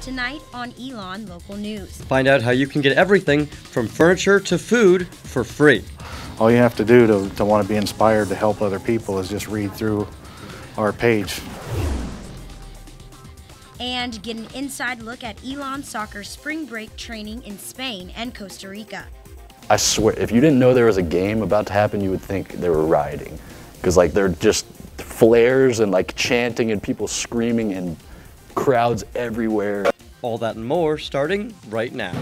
tonight on ELN Local News. Find out how you can get everything from furniture to food for free. All you have to do to want to be inspired to help other people is just read through our page. And get an inside look at ELN soccer spring break training in Spain and Costa Rica. I swear, if you didn't know there was a game about to happen, you would think they were rioting. Because like they're just flares and like chanting and people screaming and crowds everywhere. All that and more starting right now.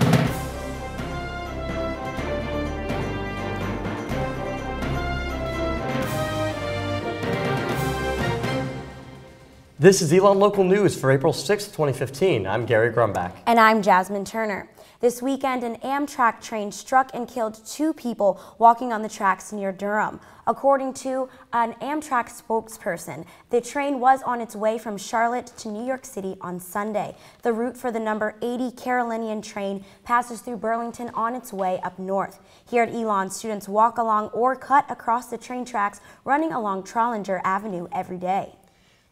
This is ELN Local News for April 6, 2015. I'm Gary Grumbach. And I'm Jasmine Turner. This weekend, an Amtrak train struck and killed 2 people walking on the tracks near Durham. According to an Amtrak spokesperson, the train was on its way from Charlotte to New York City on Sunday. The route for the number 80 Carolinian train passes through Burlington on its way up north. Here at ELN, students walk along or cut across the train tracks running along Trollinger Avenue every day.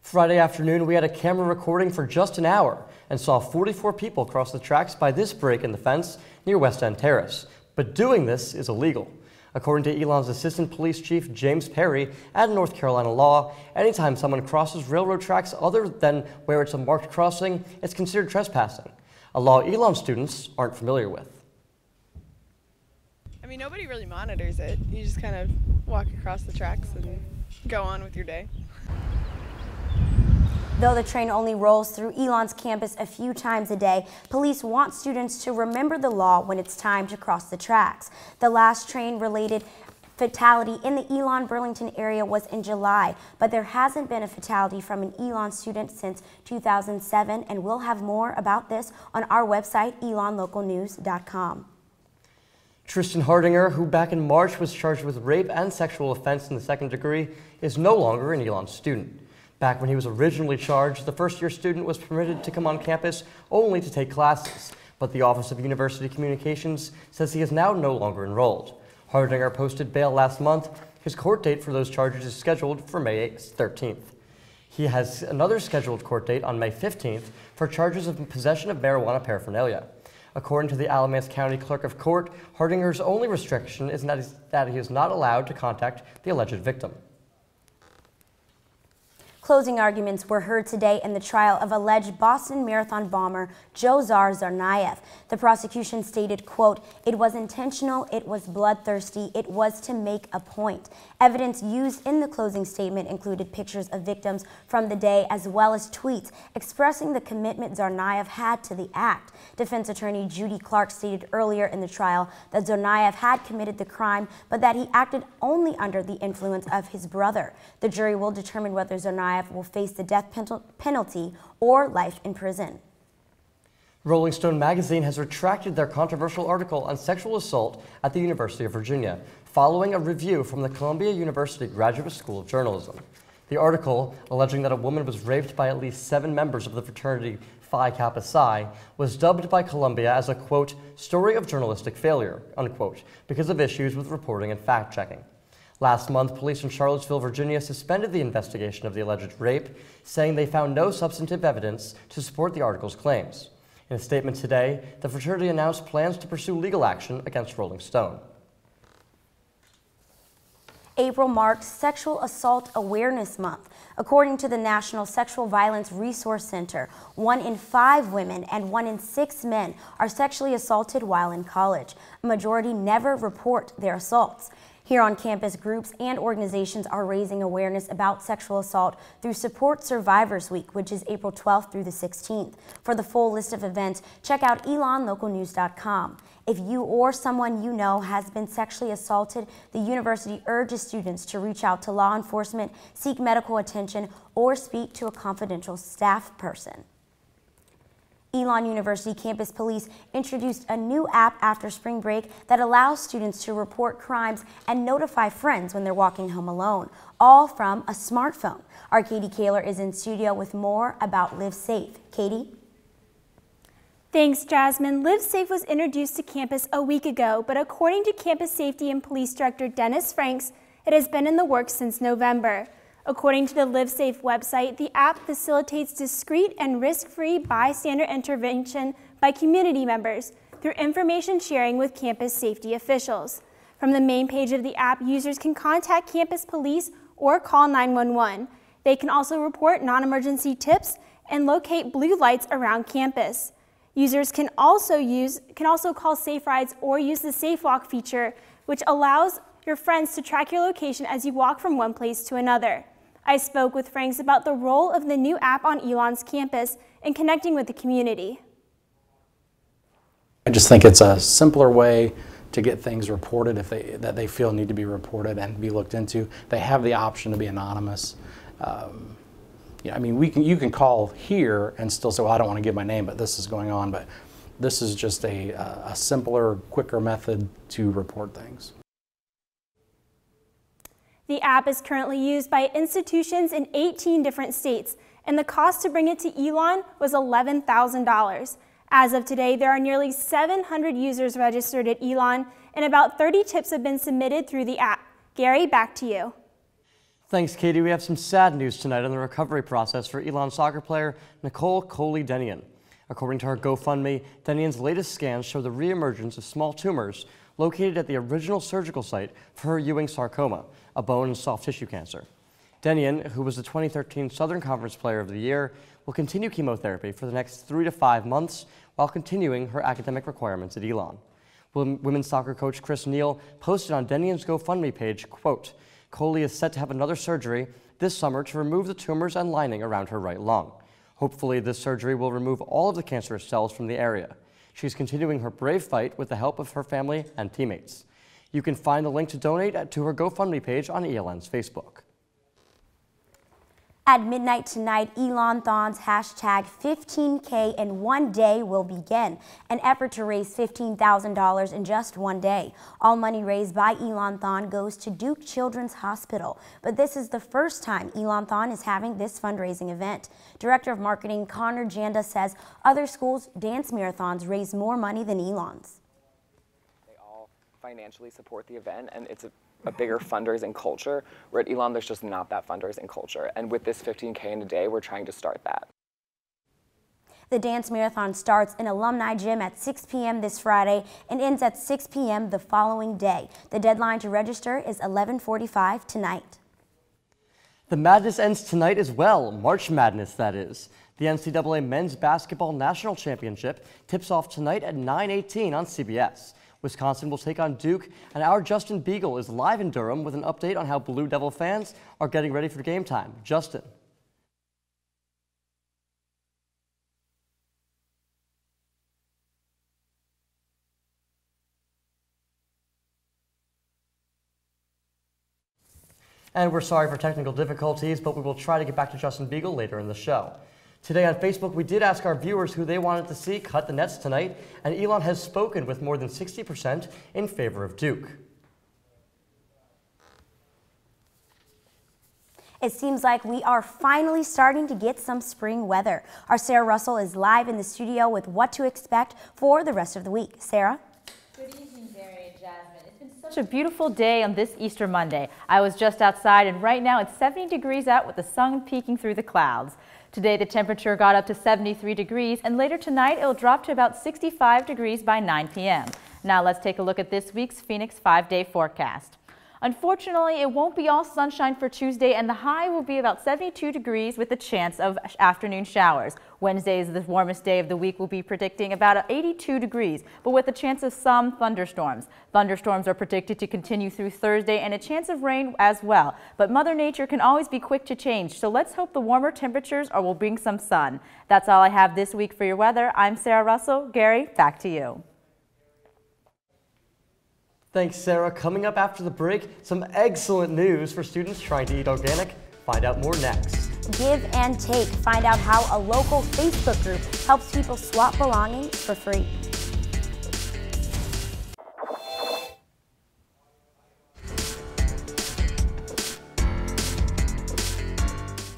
Friday afternoon, we had a camera recording for just an hour and saw 44 people cross the tracks by this break in the fence near West End Terrace. But doing this is illegal. According to ELN's Assistant Police Chief James Perry at North Carolina law, anytime someone crosses railroad tracks other than where it's a marked crossing, it's considered trespassing, a law ELN students aren't familiar with. I mean, nobody really monitors it. You just kind of walk across the tracks and go on with your day. Though the train only rolls through ELN's campus a few times a day, police want students to remember the law when it's time to cross the tracks. The last train-related fatality in the ELN Burlington area was in July, but there hasn't been a fatality from an ELN student since 2007, and we'll have more about this on our website, elonlocalnews.com. Tristan Hardinger, who back in March was charged with rape and sexual offense in the second degree, is no longer an ELN student. Back when he was originally charged, the first-year student was permitted to come on campus only to take classes, but the Office of University Communications says he is now no longer enrolled. Hardinger posted bail last month. His court date for those charges is scheduled for May 13th. He has another scheduled court date on May 15th for charges of possession of marijuana paraphernalia. According to the Alamance County Clerk of Court, Hardinger's only restriction is that he is not allowed to contact the alleged victim. Closing arguments were heard today in the trial of alleged Boston Marathon bomber Jozar Tsarnaev. The prosecution stated, quote, "It was intentional, it was bloodthirsty, it was to make a point." Evidence used in the closing statement included pictures of victims from the day as well as tweets expressing the commitment Tsarnaev had to the act. Defense attorney Judy Clark stated earlier in the trial that Tsarnaev had committed the crime, but that he acted only under the influence of his brother. The jury will determine whether Tsarnaev will face the death penalty or life in prison. Rolling Stone magazine has retracted their controversial article on sexual assault at the University of Virginia, following a review from the Columbia University Graduate School of Journalism. The article, alleging that a woman was raped by at least 7 members of the fraternity Phi Kappa Psi, was dubbed by Columbia as a, quote, "story of journalistic failure," unquote, because of issues with reporting and fact-checking. Last month, police in Charlottesville, Virginia suspended the investigation of the alleged rape, saying they found no substantive evidence to support the article's claims. In a statement today, the fraternity announced plans to pursue legal action against Rolling Stone. April marks Sexual Assault Awareness Month. According to the National Sexual Violence Resource Center, 1 in 5 women and 1 in 6 men are sexually assaulted while in college. A majority never report their assaults. Here on campus, groups and organizations are raising awareness about sexual assault through Support Survivors Week, which is April 12th through the 16th. For the full list of events, check out elonlocalnews.com. If you or someone you know has been sexually assaulted, the university urges students to reach out to law enforcement, seek medical attention, or speak to a confidential staff person. ELN University Campus Police introduced a new app after spring break that allows students to report crimes and notify friends when they're walking home alone, all from a smartphone. Our Katie Kaler is in studio with more about Live Safe. Katie? Thanks, Jasmine. Live Safe was introduced to campus a week ago, but according to Campus Safety and Police Director Dennis Franks, it has been in the works since November. According to the LiveSafe website, the app facilitates discreet and risk-free bystander intervention by community members through information sharing with campus safety officials. From the main page of the app, users can contact campus police or call 911. They can also report non-emergency tips and locate blue lights around campus. Users can also call Safe Rides or use the Safe Walk feature, which allows your friends to track your location as you walk from one place to another. I spoke with Franks about the role of the new app on ELN's campus in connecting with the community. I just think it's a simpler way to get things reported that they feel need to be reported and be looked into. They have the option to be anonymous. I mean, you can call here and still say, well, I don't want to give my name, but this is going on. But this is just a simpler, quicker method to report things. The app is currently used by institutions in 18 different states, and the cost to bring it to ELN was $11,000. As of today, there are nearly 700 users registered at ELN, and about 30 tips have been submitted through the app. Gary, back to you. Thanks, Katie. We have some sad news tonight on the recovery process for ELN soccer player Nicole Coley-Denian. According to her GoFundMe, Denian's latest scans show the reemergence of small tumors located at the original surgical site for her Ewing sarcoma, a bone and soft tissue cancer. Denian, who was the 2013 Southern Conference Player of the Year, will continue chemotherapy for the next 3 to 5 months while continuing her academic requirements at ELN. Women's soccer coach Chris Neal posted on Denian's GoFundMe page, quote, Coley is set to have another surgery this summer to remove the tumors and lining around her right lung. Hopefully, this surgery will remove all of the cancerous cells from the area. She's continuing her brave fight with the help of her family and teammates. You can find the link to donate to her GoFundMe page on ELN's Facebook. At midnight tonight, ELN-thon's hashtag 15K in one day will begin, an effort to raise $15,000 in just one day. All money raised by ELN-thon goes to Duke Children's Hospital, but this is the first time ELN-thon is having this fundraising event. Director of Marketing Connor Janda says other schools' dance marathons raise more money than ELN's. They all financially support the event, and it's a bigger fundraising culture, where at ELN there's just not that fundraising culture. And with this 15K in a day, we're trying to start that. The dance marathon starts in Alumni Gym at 6 p.m. this Friday and ends at 6 p.m. the following day. The deadline to register is 11:45 tonight. The madness ends tonight as well, March Madness that is. The NCAA Men's Basketball National Championship tips off tonight at 9:18 on CBS. Wisconsin will take on Duke, and our Justin Beagle is live in Durham with an update on how Blue Devil fans are getting ready for game time. Justin. And we're sorry for technical difficulties, but we will try to get back to Justin Beagle later in the show. Today on Facebook, we did ask our viewers who they wanted to see cut the nets tonight, and ELN has spoken with more than 60% in favor of Duke. It seems like we are finally starting to get some spring weather. Our Sarah Russell is live in the studio with what to expect for the rest of the week. Sarah? Good evening, Gary and Jasmine. It's been such a beautiful day on this Easter Monday. I was just outside, and right now it's 70 degrees out with the sun peeking through the clouds. Today the temperature got up to 73 degrees, and later tonight it'll drop to about 65 degrees by 9 p.m. Now let's take a look at this week's Phoenix 5-day forecast. Unfortunately, it won't be all sunshine for Tuesday, and the high will be about 72 degrees with a chance of afternoon showers. Wednesday is the warmest day of the week. We'll be predicting about 82 degrees, but with a chance of some thunderstorms. Thunderstorms are predicted to continue through Thursday, and a chance of rain as well. But Mother Nature can always be quick to change, so let's hope the warmer temperatures will bring some sun. That's all I have this week for your weather. I'm Sarah Russell. Gary, back to you. Thanks, Sarah. Coming up after the break, some excellent news for students trying to eat organic. Find out more next. Give and take. Find out how a local Facebook group helps people swap belongings for free.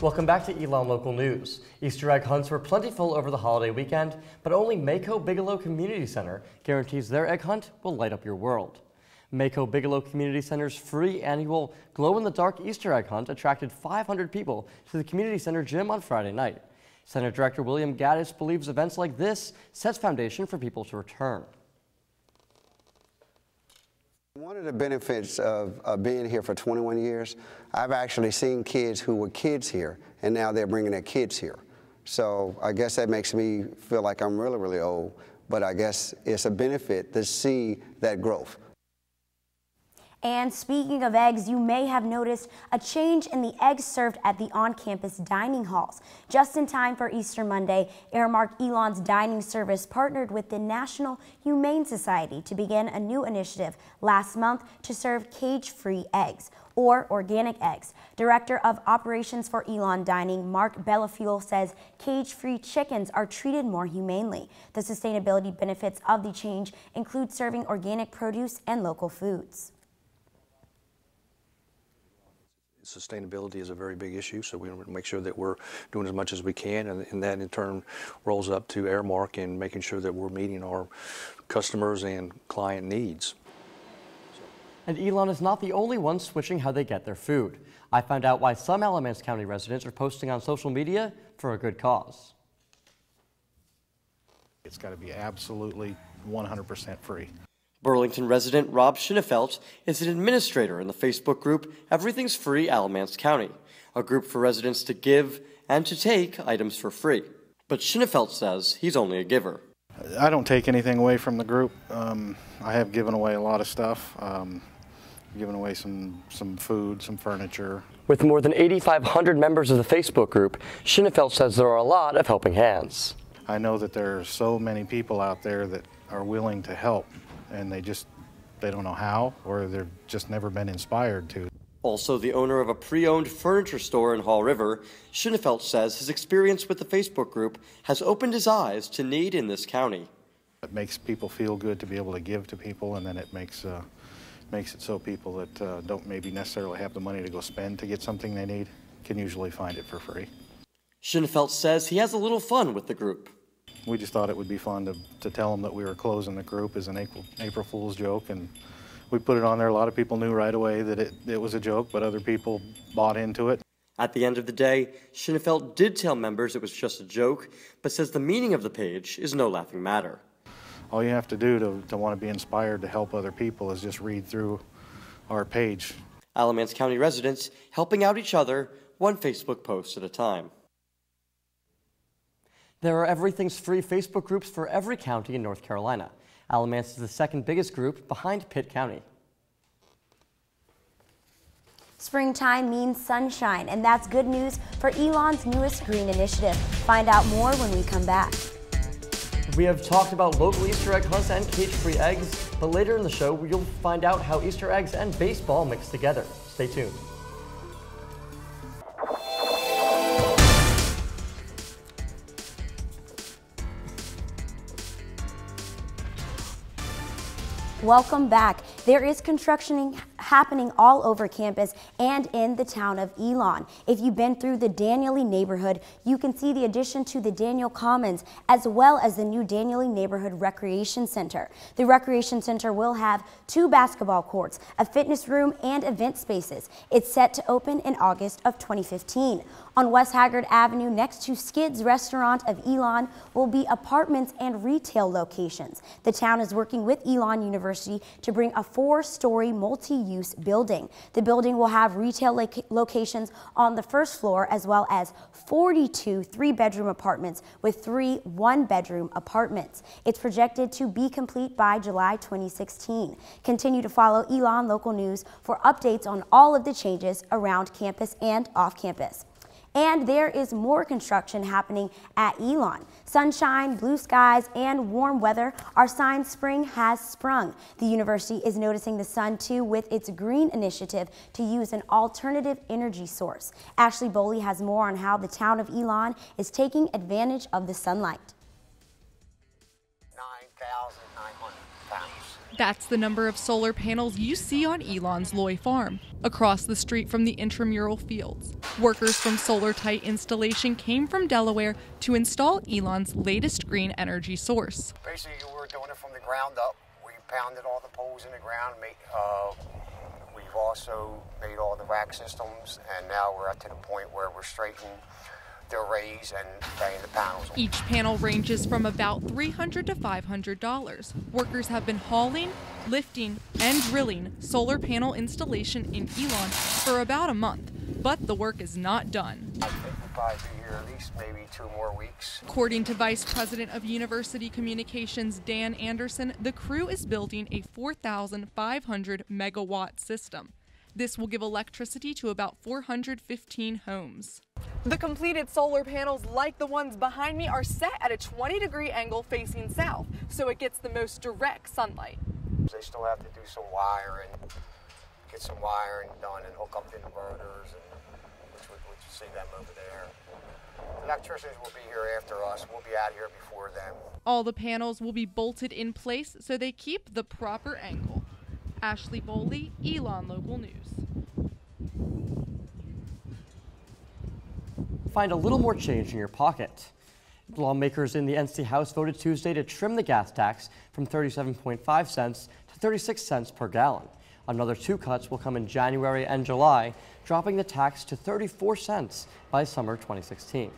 Welcome back to ELN Local News. Easter egg hunts were plentiful over the holiday weekend, but only Mako Bigelow Community Center guarantees their egg hunt will light up your world. Mako Bigelow Community Center's free annual glow-in-the-dark Easter egg hunt attracted 500 people to the community center gym on Friday night. Center Director William Gaddis believes events like this sets foundation for people to return. One of the benefits of being here for 21 years, I've actually seen kids who were kids here, and now they're bringing their kids here. So I guess that makes me feel like I'm really, really old, but I guess it's a benefit to see that growth. And speaking of eggs, you may have noticed a change in the eggs served at the on-campus dining halls. Just in time for Easter Monday, Aramark Elon's dining service partnered with the National Humane Society to begin a new initiative last month to serve cage-free eggs, or organic eggs. Director of Operations for Elon Dining, Mark Bellafuel, says cage-free chickens are treated more humanely. The sustainability benefits of the change include serving organic produce and local foods. Sustainability is a very big issue, so we want to make sure that we're doing as much as we can, and that in turn rolls up to Aramark and making sure that we're meeting our customers and client needs. And Elon is not the only one switching how they get their food. I found out why some Alamance County residents are posting on social media for a good cause. It's got to be absolutely 100% free. Burlington resident Rob Schinnefeld is an administrator in the Facebook group Everything's Free Alamance County, a group for residents to give and to take items for free. But Schinnefeld says he's only a giver. I don't take anything away from the group. I have given away a lot of stuff. Given away some food, some furniture. With more than 8,500 members of the Facebook group, Schinnefeld says there are a lot of helping hands. I know that there are so many people out there that are willing to help, and they don't know how, or they've just never been inspired to. Also the owner of a pre-owned furniture store in Haw River, Schinnefeld says his experience with the Facebook group has opened his eyes to need in this county. It makes people feel good to be able to give to people, and then it makes it so people that don't maybe necessarily have the money to go spend to get something they need can usually find it for free. Schinnefeld says he has a little fun with the group. We just thought it would be fun to tell them that we were closing the group as an April Fool's joke, and we put it on there. A lot of people knew right away that it was a joke, but other people bought into it. At the end of the day, Schinnefeld did tell members it was just a joke, but says the meaning of the page is no laughing matter. All you have to do to want to be inspired to help other people is just read through our page. Alamance County residents helping out each other, one Facebook post at a time. There are Everything's Free Facebook groups for every county in North Carolina. Alamance is the second biggest group behind Pitt County. Springtime means sunshine, and that's good news for Elon's newest green initiative. Find out more when we come back. We have talked about local Easter egg hunts and cage-free eggs, but later in the show, you'll find out how Easter eggs and baseball mix together. Stay tuned. Welcome back. There is construction happening all over campus and in the town of Elon. If you've been through the Danieli neighborhood, you can see the addition to the Daniel Commons as well as the new Danieli Neighborhood Recreation Center. The Recreation Center will have 2 basketball courts, a fitness room, and event spaces. It's set to open in August of 2015. On West Haggard Avenue, next to Skid's Restaurant of Elon, will be apartments and retail locations. The town is working with Elon University to bring a 4-story multi-use building. The building will have retail locations on the first floor as well as 42 3-bedroom apartments with 3 1-bedroom apartments. It's projected to be complete by July 2016. Continue to follow Elon Local News for updates on all of the changes around campus and off campus. And there is more construction happening at Elon. Sunshine, blue skies, and warm weather are signs spring has sprung. The university is noticing the sun too with its green initiative to use an alternative energy source. Ashley Boley has more on how the town of Elon is taking advantage of the sunlight. 9,900 pounds. That's the number of solar panels you see on Elon's Loy Farm, across the street from the intramural fields. Workers from Solar Tight Installation came from Delaware to install Elon's latest green energy source. Basically, we're doing it from the ground up. We pounded all the poles in the ground. We've also made all the rack systems, and now we're up to the point where we're straightening the arrays and laying the panels. Each panel ranges from about $300 to $500. Workers have been hauling, lifting, and drilling solar panel installation in Elon for about a month, but the work is not done. I think we'll probably be here at least maybe 2 more weeks. According to Vice President of University Communications Dan Anderson, the crew is building a 4,500 megawatt system. This will give electricity to about 415 homes. The completed solar panels, like the ones behind me, are set at a 20-degree angle facing south, so it gets the most direct sunlight. They still have to do some wiring, get some wiring done and hook up the inverters, which you see them over there. The electricians will be here after us. We'll be out here before them. All the panels will be bolted in place so they keep the proper angle. Ashley Boley, Elon Local News. Find a little more change in your pocket. Lawmakers in the NC House voted Tuesday to trim the gas tax from 37.5 cents to 36 cents per gallon. Another 2 cuts will come in January and July, dropping the tax to 34 cents by summer 2016.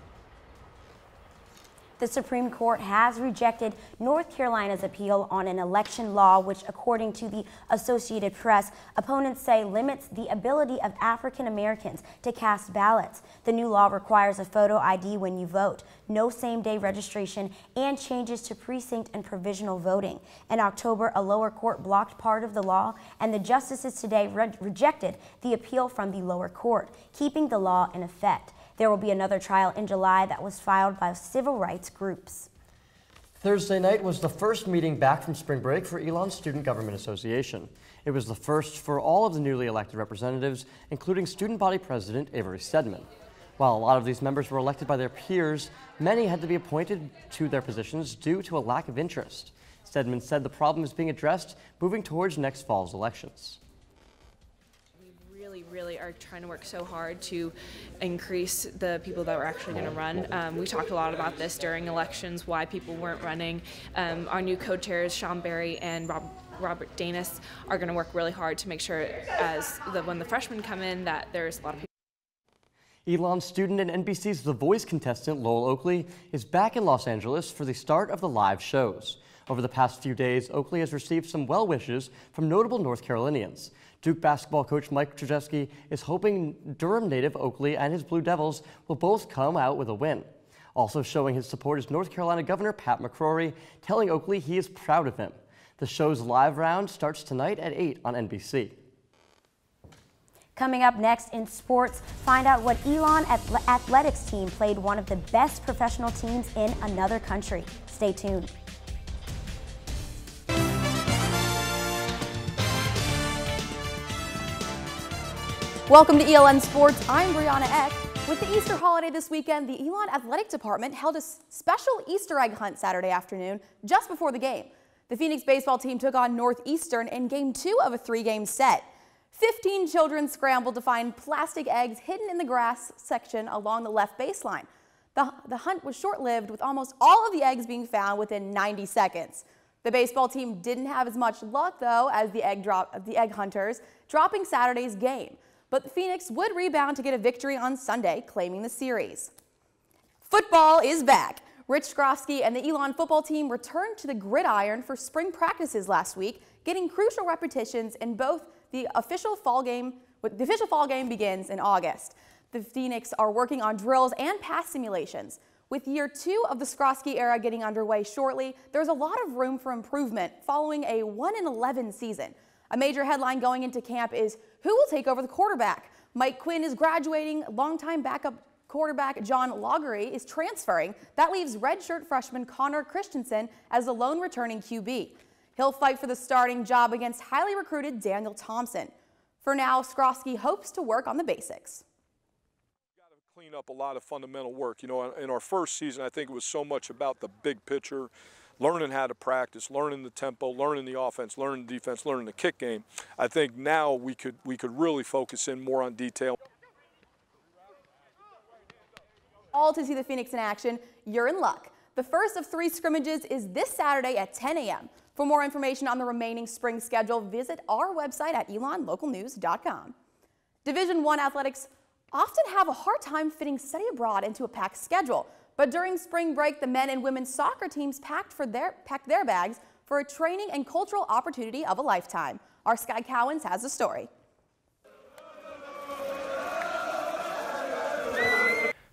The Supreme Court has rejected North Carolina's appeal on an election law which, according to the Associated Press, opponents say limits the ability of African Americans to cast ballots. The new law requires a photo ID when you vote, no same-day registration, and changes to precinct and provisional voting. In October, a lower court blocked part of the law, and the justices today rejected the appeal from the lower court, keeping the law in effect. There will be another trial in July that was filed by civil rights groups. Thursday night was the first meeting back from spring break for Elon Student Government Association. It was the first for all of the newly elected representatives, including student body president Avery Stedman. While a lot of these members were elected by their peers, many had to be appointed to their positions due to a lack of interest. Stedman said the problem is being addressed moving towards next fall's elections. Really are trying to work so hard to increase the people that were actually going to run. We talked a lot about this during elections, why people weren't running. Our new co-chairs, Sean Berry and Robert Danis, are going to work really hard to make sure when the freshmen come in that there's a lot of people. Elon student and NBC's The Voice contestant Lowell Oakley is back in Los Angeles for the start of the live shows. Over the past few days, Oakley has received some well wishes from notable North Carolinians. Duke basketball coach Mike Krzyzewski is hoping Durham native Oakley and his Blue Devils will both come out with a win. Also showing his support is North Carolina Governor Pat McCrory, telling Oakley he is proud of him. The show's live round starts tonight at 8 on NBC. Coming up next in sports, find out what Elon athletics team played one of the best professional teams in another country. Stay tuned. Welcome to ELN Sports. I'm Brianna Eck. With the Easter holiday this weekend, the Elon Athletic Department held a special Easter egg hunt Saturday afternoon just before the game. The Phoenix baseball team took on Northeastern in Game 2 of a 3-game set. 15 children scrambled to find plastic eggs hidden in the grass section along the left baseline. The hunt was short-lived, with almost all of the eggs being found within 90 seconds. The baseball team didn't have as much luck, though, as the egg hunters, dropping Saturday's game. But Phoenix would rebound to get a victory on Sunday, claiming the series. Football is back. Rich Skrofsky and the Elon football team returned to the gridiron for spring practices last week, getting crucial repetitions in both the official fall game. The official fall game begins in August. The Phoenix are working on drills and pass simulations. With year 2 of the Skrofsky era getting underway shortly, there's a lot of room for improvement following a 1-11 season. A major headline going into camp is who will take over the quarterback. Mike Quinn is graduating. Longtime backup quarterback John Laughery is transferring. That leaves redshirt freshman Connor Christensen as the lone returning QB. He'll fight for the starting job against highly recruited Daniel Thompson. For now, Skrofsky hopes to work on the basics. Got to clean up a lot of fundamental work. You know, in our first season, I think it was so much about the big picture, learning how to practice, learning the tempo, learning the offense, learning the defense, learning the kick game. I think now we could really focus in more on detail. All to see the Phoenix in action, you're in luck. The first of 3 scrimmages is this Saturday at 10 a.m. For more information on the remaining spring schedule, visit our website at elonlocalnews.com. Division I athletics often have a hard time fitting study abroad into a packed schedule, but during spring break, the men and women's soccer teams packed their bags for a training and cultural opportunity of a lifetime. Our Sky Cowens has the story.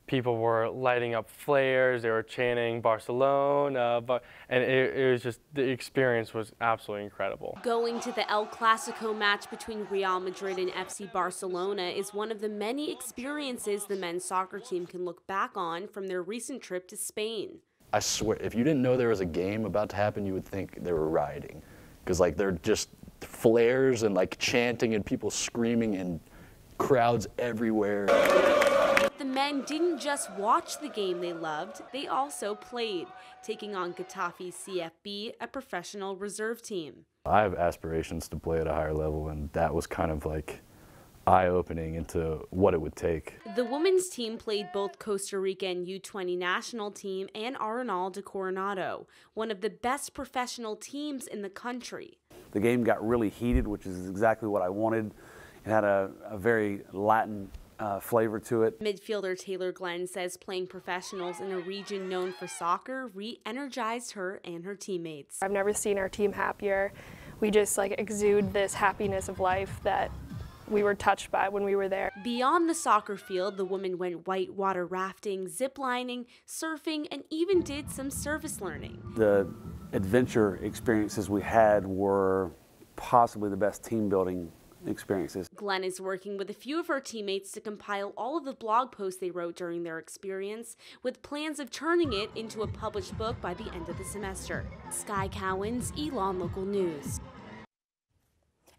People were lighting up flares, they were chanting Barcelona, and it was just, the experience was absolutely incredible. Going to the El Clasico match between Real Madrid and FC Barcelona is one of the many experiences the men's soccer team can look back on from their recent trip to Spain. I swear, if you didn't know there was a game about to happen, you would think they were rioting. Because like they're just flares and like chanting and people screaming and crowds everywhere. The men didn't just watch the game they loved, they also played, taking on Getafe CFB, a professional reserve team. I have aspirations to play at a higher level, and that was kind of like eye-opening into what it would take. The women's team played both Costa Rican U20 national team and Arenal de Coronado, one of the best professional teams in the country. The game got really heated, which is exactly what I wanted. It had a very Latin flavor to it. Midfielder Taylor Glenn says playing professionals in a region known for soccer re-energized her and her teammates. I've never seen our team happier. We just exude this happiness of life that we were touched by when we were there. Beyond the soccer field, the women went whitewater rafting, ziplining, surfing, and even did some service learning. The adventure experiences we had were possibly the best team building experiences. Glenn is working with a few of her teammates to compile all of the blog posts they wrote during their experience, with plans of turning it into a published book by the end of the semester. Sky Cowens, Elon Local News.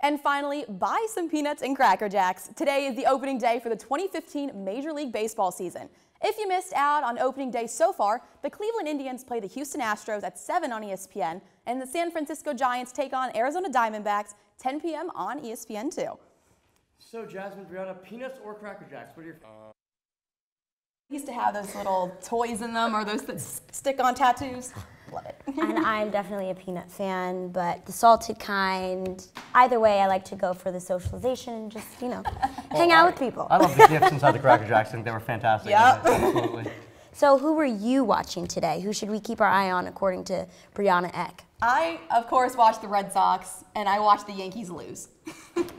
And finally, buy some peanuts and Cracker Jacks. Today is the opening day for the 2015 Major League Baseball season. If you missed out on opening day so far, the Cleveland Indians play the Houston Astros at 7 on ESPN, and the San Francisco Giants take on Arizona Diamondbacks 10 p.m. on ESPN2. So, Jasmine, Brianna, peanuts or Cracker Jacks? What are your Used to have those little toys in them, or those that stick on tattoos. Love it. And I'm definitely a peanut fan, but the salted kind. Either way, I like to go for the socialization and just, hang out with people. I love the gifts inside the Cracker Jacks. I think they were fantastic. Yep. Absolutely. So who were you watching today? Who should we keep our eye on according to Brianna Eck? I, of course, watched the Red Sox, and I watched the Yankees lose.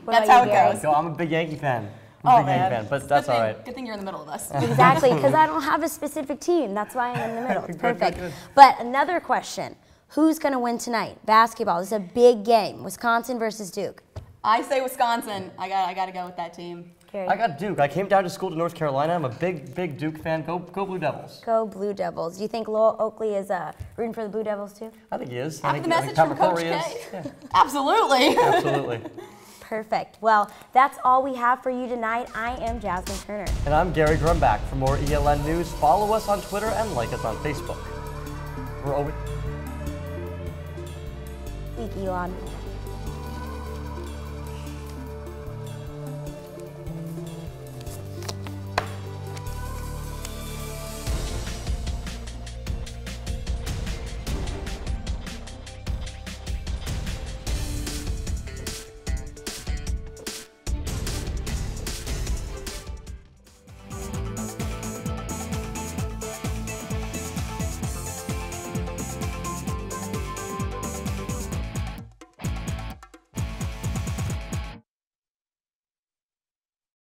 That's how it goes. I'm a big Yankee fan. I'm a big Yankee fan, but that's all right. Good thing you're in the middle of us. Exactly, because I don't have a specific team. That's why I'm in the middle. It's perfect. But another question. Who's going to win tonight? Basketball. This is a big game. Wisconsin versus Duke. I say Wisconsin. I got to go with that team. Carrie. I got Duke. I came down to school to North Carolina. I'm a big Duke fan. Go Blue Devils. Go Blue Devils. Do you think Lowell Oakley is rooting for the Blue Devils too? I think he is. After the message from Coach K. Yeah. Absolutely. Absolutely. Perfect. Well, that's all we have for you tonight. I am Jasmine Turner. And I'm Gary Grumback. For more ELN news, follow us on Twitter and like us on Facebook. We're always... Elon.